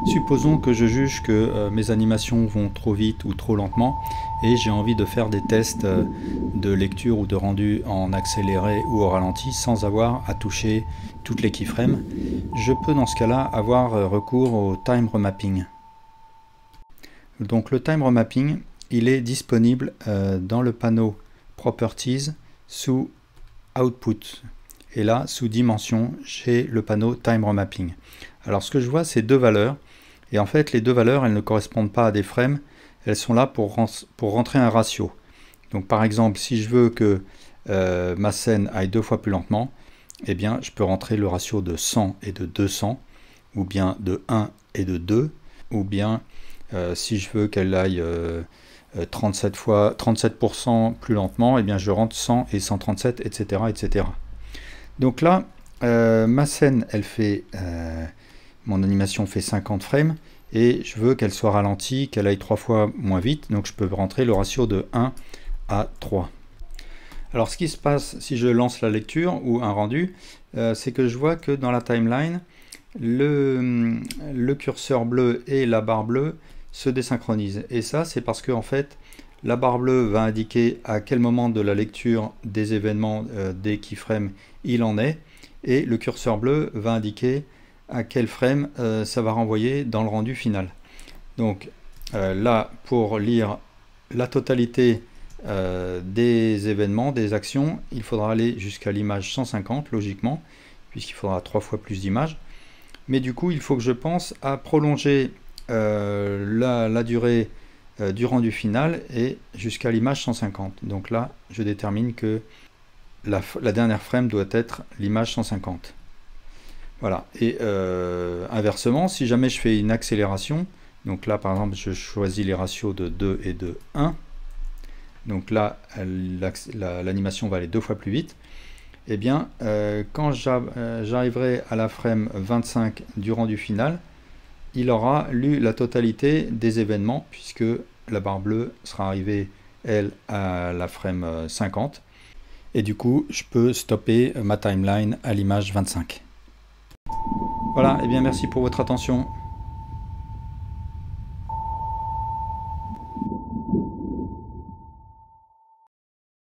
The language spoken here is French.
Supposons que je juge que mes animations vont trop vite ou trop lentement et j'ai envie de faire des tests de lecture ou de rendu en accéléré ou au ralenti sans avoir à toucher toutes les keyframes. Je peux dans ce cas-là avoir recours au time remapping. Donc le time remapping, il est disponible dans le panneau Properties sous Output. Et là, sous Dimension, j'ai le panneau time remapping. Alors ce que je vois, c'est deux valeurs. Et en fait, les deux valeurs, elles ne correspondent pas à des frames, elles sont là pour rentrer un ratio. Donc par exemple, si je veux que ma scène aille 2 fois plus lentement, eh bien je peux rentrer le ratio de 100 et de 200, ou bien de 1 et de 2, ou bien si je veux qu'elle aille 37% plus lentement, eh bien je rentre 100 et 137, etc. etc. Donc là, ma scène, elle fait... mon animation fait 50 frames et je veux qu'elle soit ralentie, qu'elle aille 3 fois moins vite, donc je peux rentrer le ratio de 1 à 3. Alors ce qui se passe si je lance la lecture ou un rendu, c'est que je vois que dans la timeline, le curseur bleu et la barre bleue se désynchronisent. Et ça, c'est parce que en fait, la barre bleue va indiquer à quel moment de la lecture des événements, des keyframes il en est, et le curseur bleu va indiquer à quel frame ça va renvoyer dans le rendu final. Donc là, pour lire la totalité des événements, des actions, il faudra aller jusqu'à l'image 150, logiquement, puisqu'il faudra 3 fois plus d'images. Mais du coup, il faut que je pense à prolonger la durée du rendu final et jusqu'à l'image 150. Donc là, je détermine que la dernière frame doit être l'image 150. Voilà, et inversement, si jamais je fais une accélération, donc là par exemple je choisis les ratios de 2 et de 1, donc là l'animation va aller 2 fois plus vite, et eh bien quand j'arriverai à la frame 25 du rendu final, il aura lu la totalité des événements, puisque la barre bleue sera arrivée, elle, à la frame 50, et du coup je peux stopper ma timeline à l'image 25. Voilà, et bien merci pour votre attention.